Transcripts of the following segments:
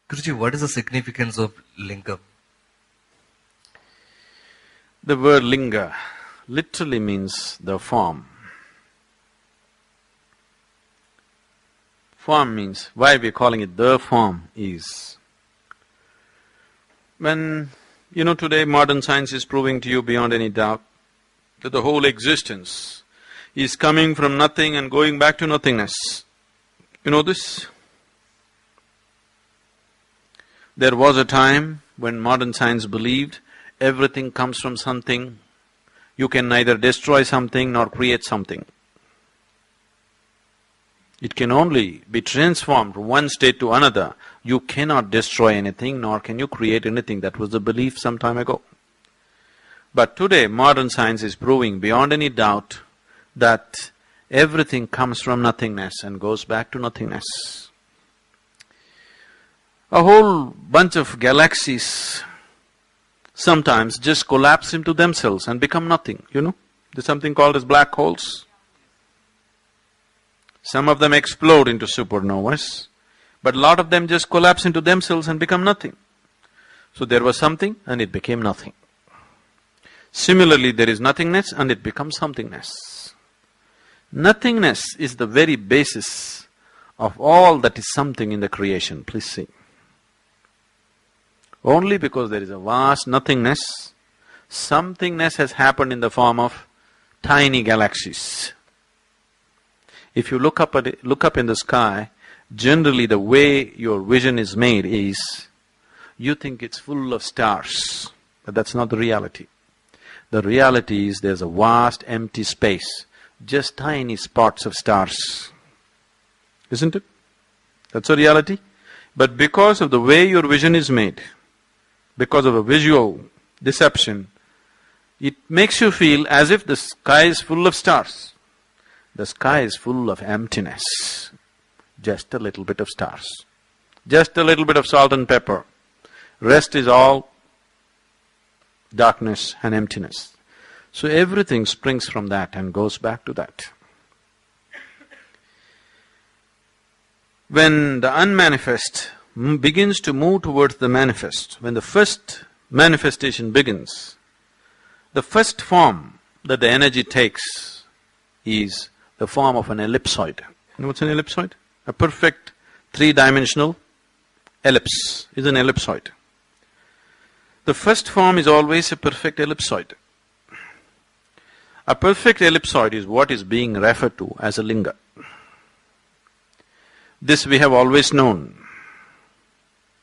Guruji, what is the significance of lingam? The word linga literally means the form. Form means, why we're calling it the form is, when, today modern science is proving to you beyond any doubt that the whole existence is coming from nothing and going back to nothingness. You know this? There was a time when modern science believed everything comes from something. You can neither destroy something nor create something. It can only be transformed from one state to another. You cannot destroy anything nor can you create anything. That was the belief some time ago. But today modern science is proving beyond any doubt that everything comes from nothingness and goes back to nothingness. A whole bunch of galaxies sometimes just collapse into themselves and become nothing, There's something called as black holes. Some of them explode into supernovas, but a lot of them just collapse into themselves and become nothing. So there was something and it became nothing. Similarly, there is nothingness and it becomes somethingness. Nothingness is the very basis of all that is something in the creation, please see. Only because there is a vast nothingness, somethingness has happened in the form of tiny galaxies. If you look up in the sky, generally the way your vision is made is, you think it's full of stars, but that's not the reality. The reality is there's a vast empty space, just tiny spots of stars. Isn't it? That's a reality. But because of the way your vision is made, because of a visual deception, it makes you feel as if the sky is full of stars. The sky is full of emptiness, just a little bit of stars, just a little bit of salt and pepper. Rest is all darkness and emptiness. So everything springs from that and goes back to that. When the unmanifest begins to move towards the manifest, when the first manifestation begins, the first form that the energy takes is the form of an ellipsoid. You know what's an ellipsoid? A perfect three-dimensional ellipse is an ellipsoid. The first form is always a perfect ellipsoid. A perfect ellipsoid is what is being referred to as a linga. This we have always known.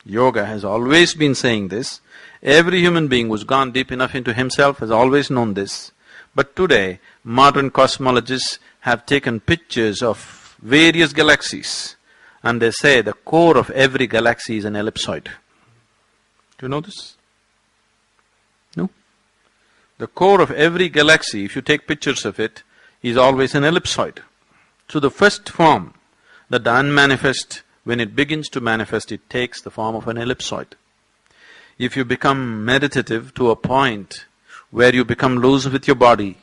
Yoga has always been saying this. Every human being who's gone deep enough into himself has always known this. But today, modern cosmologists have taken pictures of various galaxies and they say the core of every galaxy is an ellipsoid. Do you know this? No? The core of every galaxy, if you take pictures of it, is always an ellipsoid. So the first form that the unmanifest, when it begins to manifest, it takes the form of an ellipsoid. If you become meditative to a point where you become loose with your body,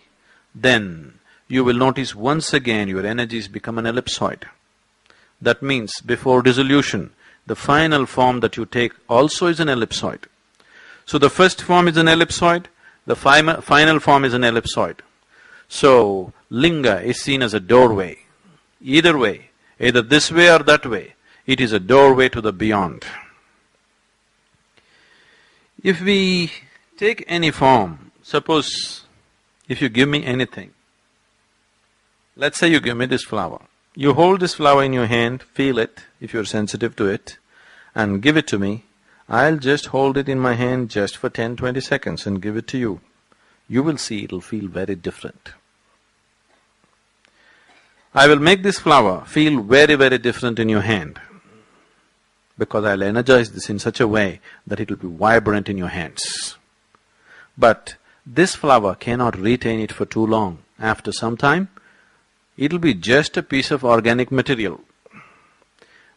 then you will notice once again your energies become an ellipsoid. That means before dissolution, the final form that you take also is an ellipsoid. So the first form is an ellipsoid, the final form is an ellipsoid. So linga is seen as a doorway. Either way, either this way or that way, it is a doorway to the beyond. If we take any form, suppose if you give me anything, let's say you give me this flower. You hold this flower in your hand, feel it, if you're sensitive to it, and give it to me. I'll just hold it in my hand just for 10-20 seconds and give it to you. You will see it'll feel very different. I will make this flower feel very, very different in your hand because I'll energize this in such a way that it'll be vibrant in your hands. But this flower cannot retain it for too long. After some time, it'll be just a piece of organic material.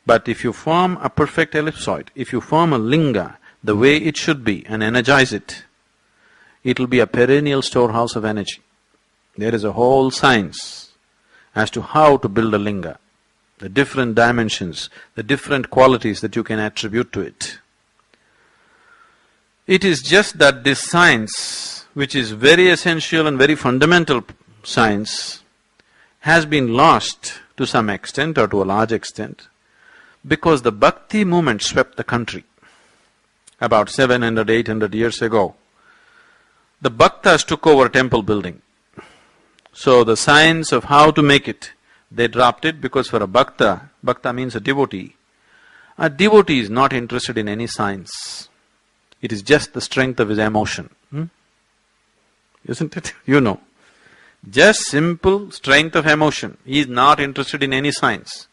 But if you form a perfect ellipsoid, if you form a linga the way it should be and energize it, it'll be a perennial storehouse of energy. There is a whole science as to how to build a linga. the different dimensions, the different qualities that you can attribute to it. It is just that this science, which is very essential and very fundamental science, has been lost to some extent or to a large extent because the bhakti movement swept the country about 700, 800 years ago. The bhaktas took over temple building. So the science of how to make it, they dropped it because for a bhakta, bhakta means a devotee is not interested in any science. It is just the strength of his emotion. Isn't it? You know. Just simple strength of emotion. He is not interested in any science.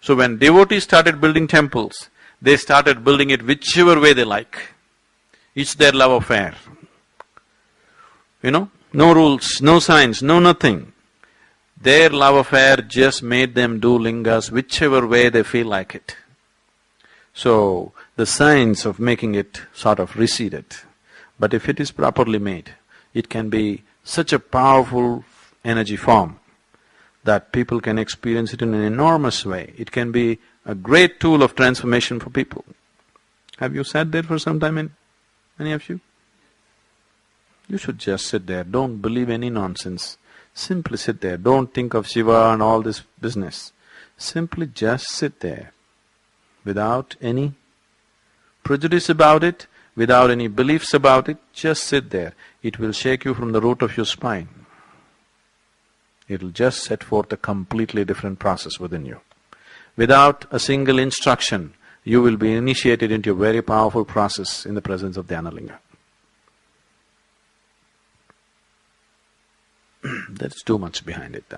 So when devotees started building temples, they started building it whichever way they like. It's their love affair. You know, no rules, no science, no nothing. Their love affair just made them do lingas whichever way they feel like it. So, the science of making it sort of receded. But if it is properly made, it can be such a powerful energy form that people can experience it in an enormous way. It can be a great tool of transformation for people. Have you sat there for some time, any of you? You should just sit there, don't believe any nonsense. Simply sit there, don't think of Shiva and all this business. Simply just sit there, without any prejudice about it, without any beliefs about it, just sit there. It will shake you from the root of your spine. It'll just set forth a completely different process within you. Without a single instruction, you will be initiated into a very powerful process in the presence of Dhyana Linga. There's too much behind it.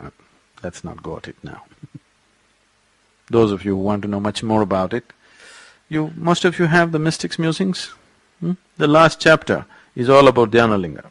Let's not go at it now. Those of you who want to know much more about it, most of you have the Mystics' Musings. The last chapter is all about Dhyana Linga.